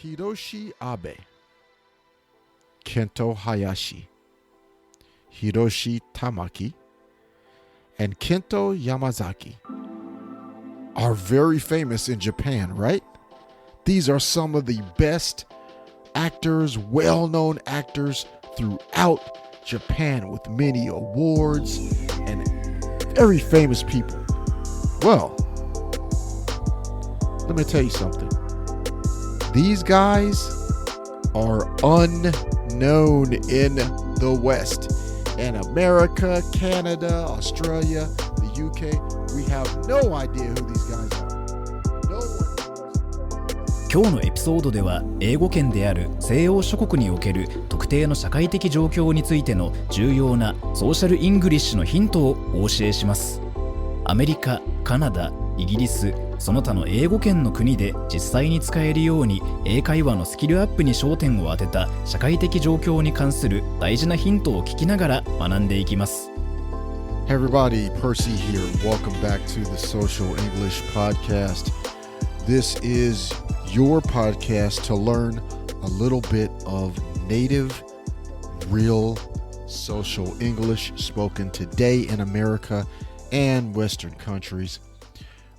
Hiroshi Abe, Kento Hayashi, Hiroshi Tamaki, and Kento Yamazaki are very famous in Japan, right? These are some of the best actors, well-known actors throughout Japan with many awards and very famous people. Well, let me tell you something. These guys are unknown in the West. In America, Canada, Australia, the UK, we have no idea who these guys are. No one. 今日のエピソードでは英語圏である西洋諸国における特定の社会的状況についての重要なソーシャルイングリッシュのヒントをお教えします。アメリカ、カナダ、イギリス、その他の英語圏の国で実際に使えるように英会話のスキルアップに焦点を当てた社会的状況に関する大事なヒントを聞きながら学んでいきます。Hey everybody, Percy here. Welcome back to the Social English Podcast. This is your podcast to learn a little bit of native, real social English spoken today in America and Western countries.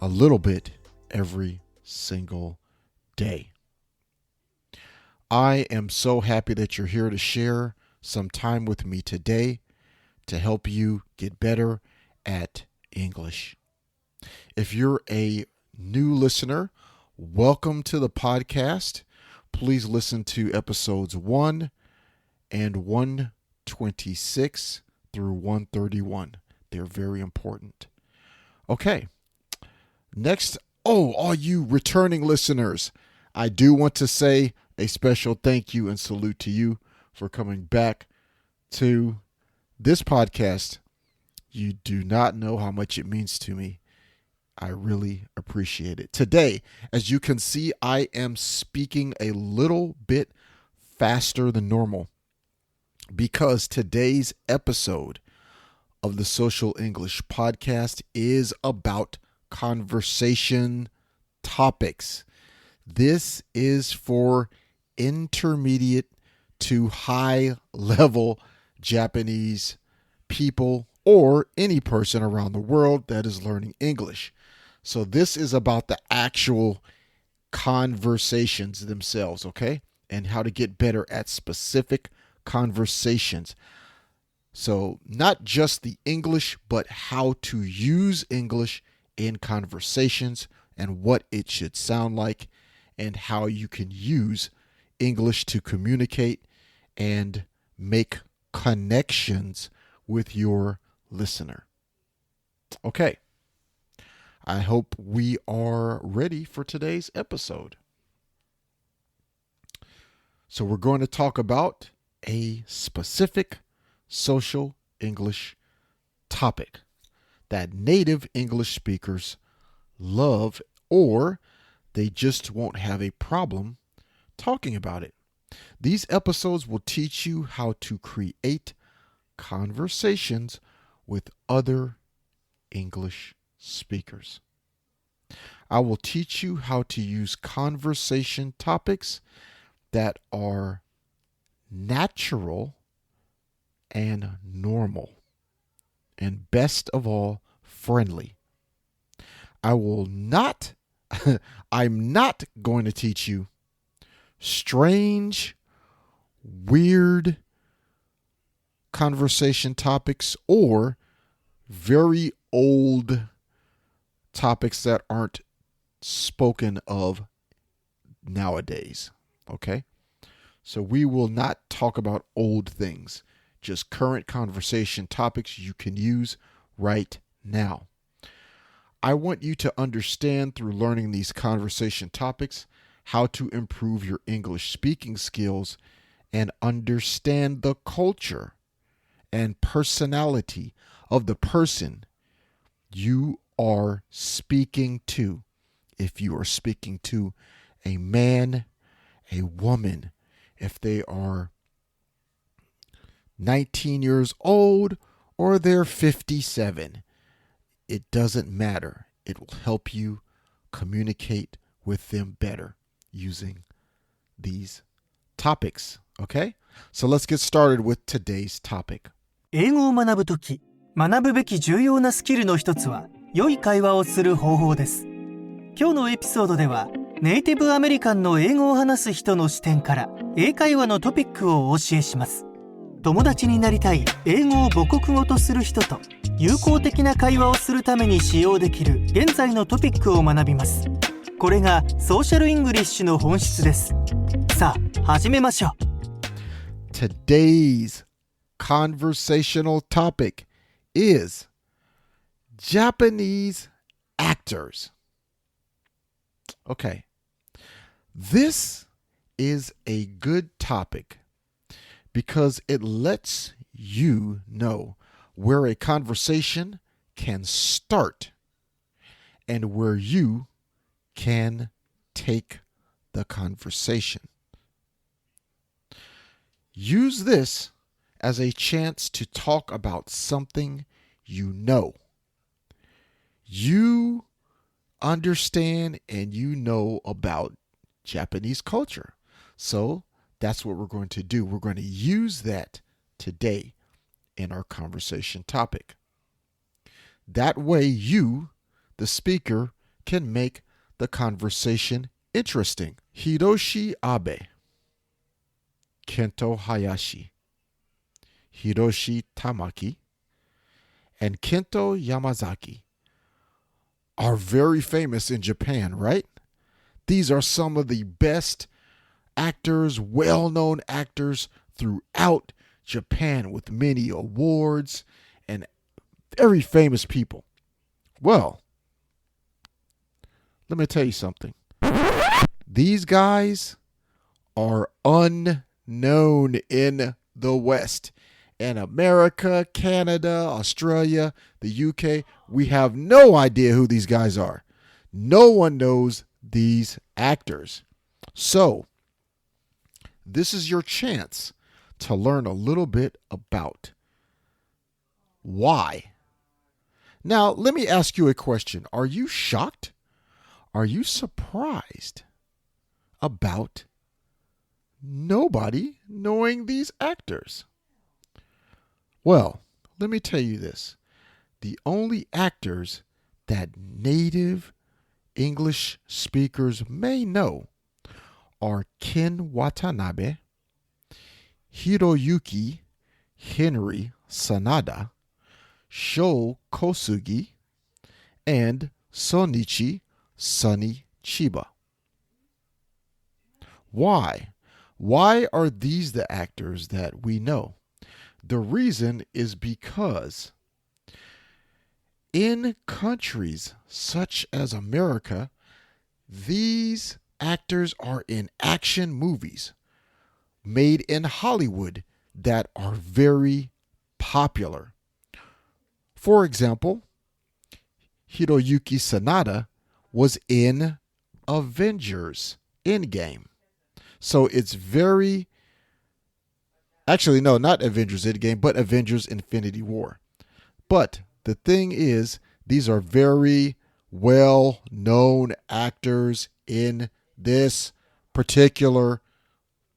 A little bit every single day. I am so happy that you're here to share some time with me today to help you get better at English. If you're a new listener, welcome to the podcast. Please listen to episodes 1 and 126 through 131. They're very important. Okay. Next, all you returning listeners, I do want to say a special thank you and salute to you for coming back to this podcast. You do not know how much it means to me. I really appreciate it. Today, as you can see, I am speaking a little bit faster than normal because today's episode of the Social English Podcast is about conversation topics. This is for intermediate to high level Japanese people or any person around the world that is learning English. So this is about the actual conversations themselves, okay? And how to get better at specific conversations. So not just the English, but how to use English in conversations and what it should sound like and how you can use English to communicate and make connections with your listener. Okay. I hope we are ready for today's episode. So we're going to talk about a specific social English topic that native English speakers love, or they just won't have a problem talking about it. These episodes will teach you how to create conversations with other English speakers. I will teach you how to use conversation topics that are natural and normal, and best of all, friendly. I'm not going to teach you strange, weird conversation topics or very old topics that aren't spoken of nowadays. Okay? So we will not talk about old things, just current conversation topics you can use right now. I want you to understand through learning these conversation topics how to improve your English speaking skills and understand the culture and personality of the person you are speaking to. If you are speaking to a man, a woman, if they are 19 years old or they're 57, it doesn't matter. It will help you communicate with them better using these topics. Okay? So let's get started with today's topic. 英語を学ぶとき、学ぶべき重要なスキルの一つは、良い会話をする方法です。今日のエピソードでは、ネイティブアメリカンの英語を話す人の視点から、英会話のトピックをお教えします。友達になりたい英語を母国語とする人と、有効的な会話をするために使用できる現在のトピックを学びます。これがソーシャルイングリッシュの本質です。さあ、始めましょう。Today's conversational topic is Japanese actors. Okay. This is a good topic because it lets you know where a conversation can start and where you can take the conversation. Use this as a chance to talk about something you know. You understand and you know about Japanese culture. So that's what we're going to do. We're going to use that today in our conversation topic. That way you, the speaker, can make the conversation interesting. Hiroshi Abe, Kento Hayashi, Hiroshi Tamaki, and Kento Yamazaki are very famous in Japan, right? These are some of the best actors, well-known actors throughout Japan with many awards and very famous people. Well, let me tell you something. These guys are unknown in the West. In America, Canada, Australia, the UK, we have no idea who these guys are. No one knows these actors. So, this is your chance to learn a little bit about why. Now, let me ask you a question. Are you shocked? Are you surprised about nobody knowing these actors? Well, let me tell you this. The only actors that native English speakers may know are Ken Watanabe, Hiroyuki Henry Sanada, Sho Kosugi, and Sonichi Sonny Chiba. Why? Why are these the actors that we know? The reason is because in countries such as America, these actors are in action movies made in Hollywood that are very popular. For example, Hiroyuki Sanada was in Avengers Endgame. So it's very... Actually, no, not Avengers Endgame, but Avengers Infinity War. But the thing is, these are very well-known actors in this particular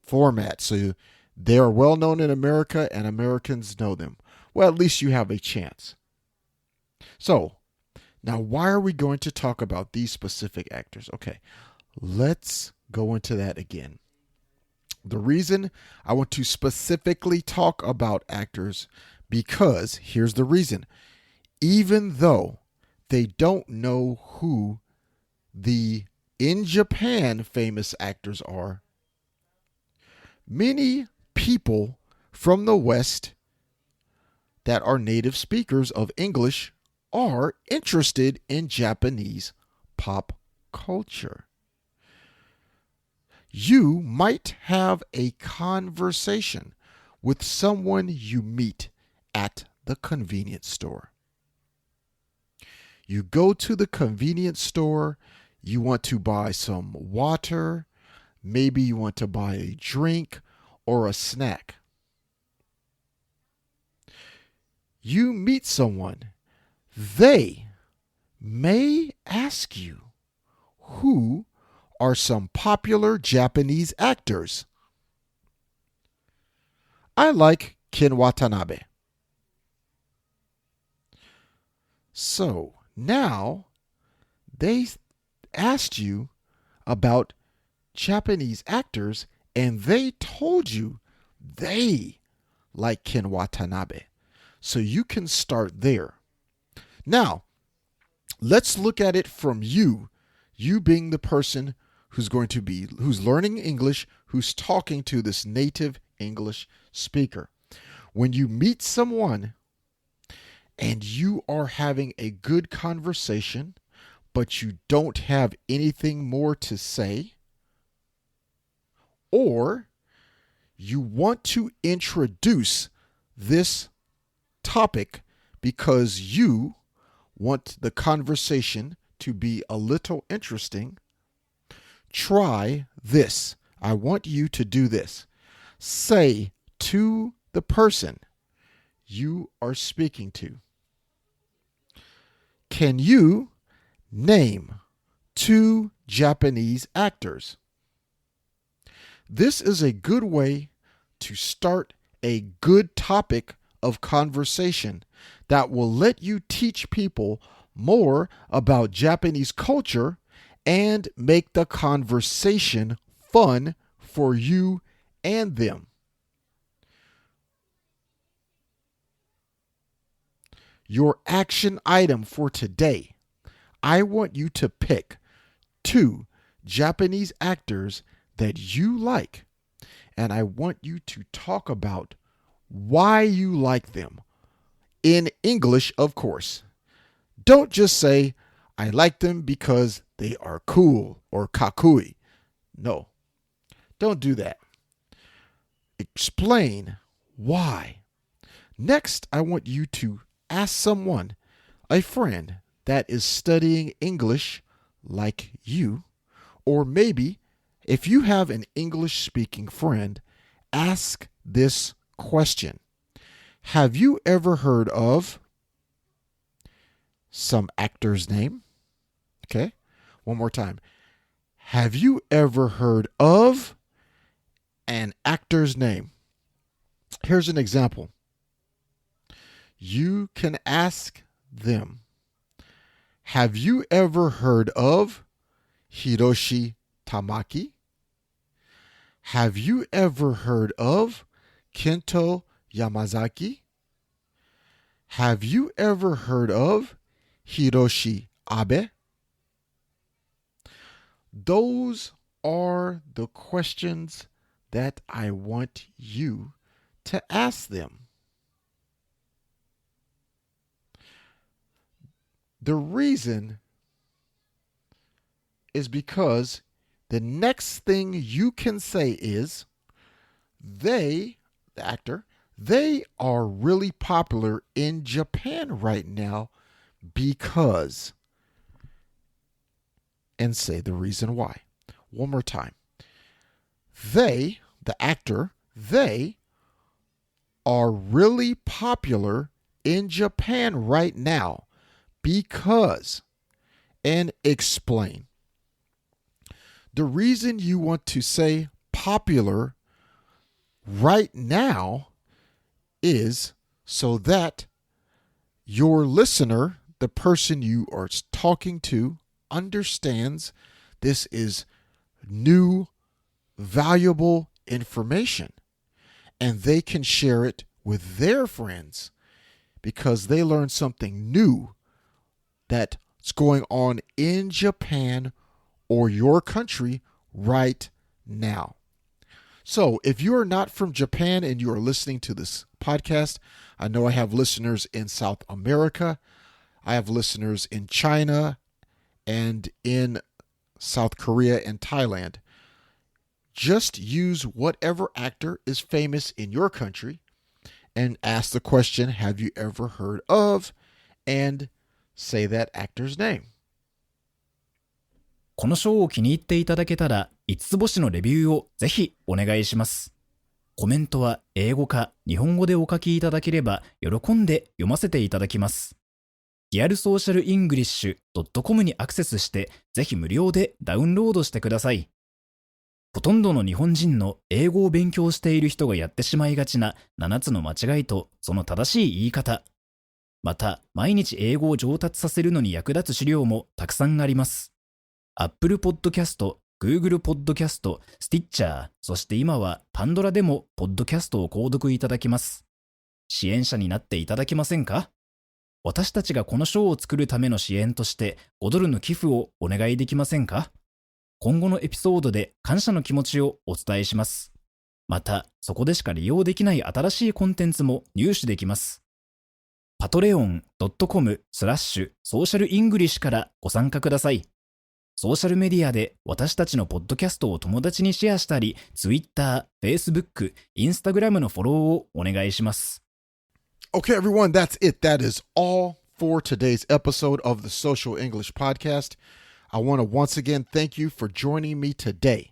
format. So they are well-known in America and Americans know them. Well, at least you have a chance. So, now why are we going to talk about these specific actors? Okay, let's go into that again. The reason I want to specifically talk about actors, because here's the reason. Even though they don't know who the in Japan famous actors are, many people from the West that are native speakers of English are interested in Japanese pop culture. You might have a conversation with someone you meet at the convenience store. You go to the convenience store, you want to buy some water, maybe you want to buy a drink or a snack. You meet someone, they may ask you, who are some popular Japanese actors. I like Ken Watanabe. So now they asked you about Japanese actors and they told you they like Ken Watanabe. So you can start there. Now, let's look at it from you being the person who's learning English, who's talking to this native English speaker. When you meet someone and you are having a good conversation, but you don't have anything more to say, or you want to introduce this topic because you want the conversation to be a little interesting, try this. I want you to do this. Say to the person you are speaking to, can you name 2 Japanese actors? This is a good way to start a good topic of conversation that will let you teach people more about Japanese culture and make the conversation fun for you and them. Your action item for today. I want you to pick 2 Japanese actors that you like, and I want you to talk about why you like them. In English, of course. Don't just say, I like them because they are cool or kakui. No, don't do that. Explain why. Next, I want you to ask someone, a friend that is studying English like you, or maybe if you have an English-speaking friend, ask this question. Have you ever heard of some actor's name? Okay, one more time. Have you ever heard of an actor's name? Here's an example. You can ask them, have you ever heard of Hiroshi Tamaki? Have you ever heard of Kento Yamazaki? Have you ever heard of Hiroshi Abe? Those are the questions that I want you to ask them. The reason is because the next thing you can say is they, the actor, they are really popular in Japan right now because, and say the reason why. One more time. They, the actor, they are really popular in Japan right now because, and explain. The reason you want to say popular right now is so that your listener, the person you are talking to, understands this is new, valuable information, and they can share it with their friends because they learned something new that's going on in Japan or your country right now. So if you are not from Japan and you are listening to this podcast, I know I have listeners in South America. I have listeners in China and in South Korea and Thailand. Just use whatever actor is famous in your country and ask the question, have you ever heard of, and say that actor's name. このショーを気に入っていただけたら5つ星のレビューをぜひお願いします。コメントは英語か日本語でお書きいただければ喜んで読ませていただきます。learsocialenglish.com にアクセスして、ぜひ無料でダウンロードしてください。ほとんどの日本人の英語を勉強している人がやってしまいがちな7つの間違いとその正しい言い方。また、毎日英語を上達させるのに役立つ資料もたくさんあります。Apple Podcast、Google Podcast、Stitcher、そして今はパンドラでもポッドキャストを購読いただけます。支援者になっていただけませんか？私たちがこのショーを作るための支援として$5の寄付をお願いできませんか？今後のエピソードで感謝の気持ちをお伝えします。また、そこでしか利用できない新しいコンテンツも入手できます。patreon.com/socialenglish からご参加ください。ソーシャルメディアで私たちのポッドキャストを友達にシェアしたり、Twitter、Facebook、Instagram のフォローをお願いします。Okay, everyone, that's it. That is all for today's episode of the Social English Podcast. I want to once again thank you for joining me today.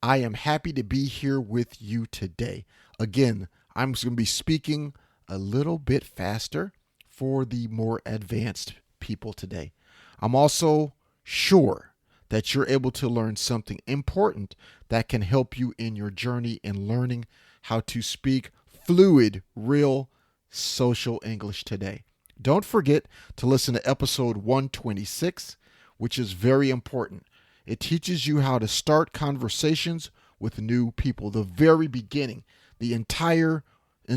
I am happy to be here with you today. Again, I'm going to be speaking a little bit faster for the more advanced people today. I'm also sure that you're able to learn something important that can help you in your journey in learning how to speak fluid, real social English today. Don't forget to listen to episode 126, which is very important. It teaches you how to start conversations with new people, the very beginning, the entire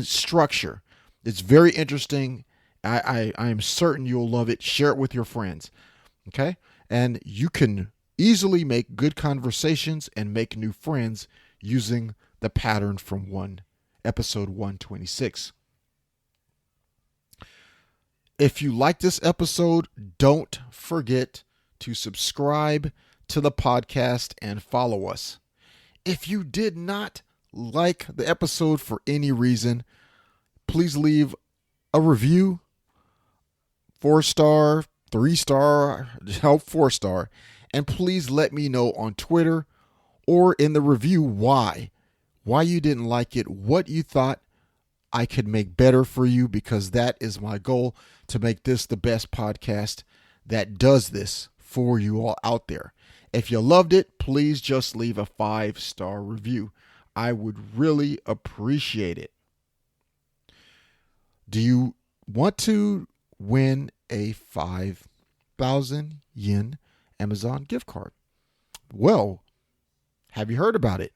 structure. It's very interesting. I am certain you'll love it. Share it with your friends. Okay? And you can easily make good conversations and make new friends using the pattern from episode 126. If you like this episode, don't forget to subscribe to the podcast and follow us. If you did not like the episode for any reason, please leave a review, 4-star, 3-star, 4-star, and please let me know on Twitter or in the review why you didn't like it, what you thought I could make better for you, because that is my goal, to make this the best podcast that does this for you all out there. If you loved it, please just leave a 5-star review. I would really appreciate it. Do you want to win a 5,000 yen Amazon gift card? Well, have you heard about it?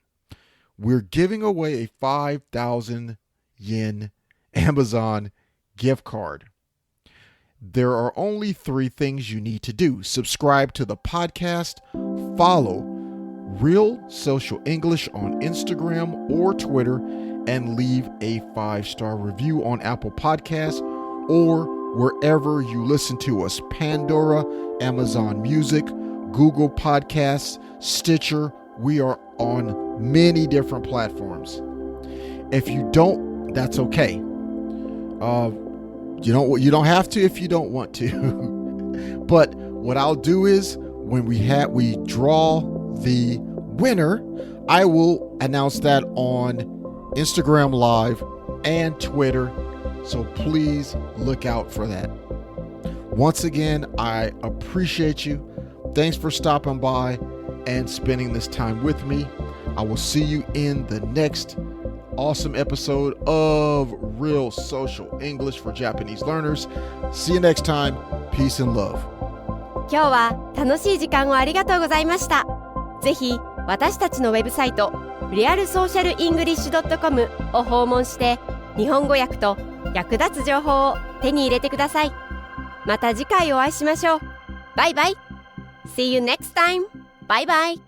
We're giving away a 5,000 yen Amazon gift card. There are only 3 things you need to do. Subscribe to the podcast, follow Real Social English on Instagram or Twitter, and leave a 5-star review on Apple Podcasts or wherever you listen to us. Pandora, Amazon Music, Google Podcasts, Stitcher. We are on many different platforms. If you don't, that's okay. You don't have to if you don't want to. But what I'll do is when we draw the winner, I will announce that on Instagram Live and Twitter. So please look out for that. Once again, I appreciate you. Thanks for stopping by and spending this time with me. I will see you in the next awesome episode of Real Social English for Japanese Learners. See you next time. Peace and love. 今日は楽しい時間をありがとうございました。ぜひ私たちのウェブサイト learsocialenglish.com を訪問して日本語訳と役立つ情報を手に入れてください。また次回お会いしましょう。バイバイ。See you next time. Bye bye.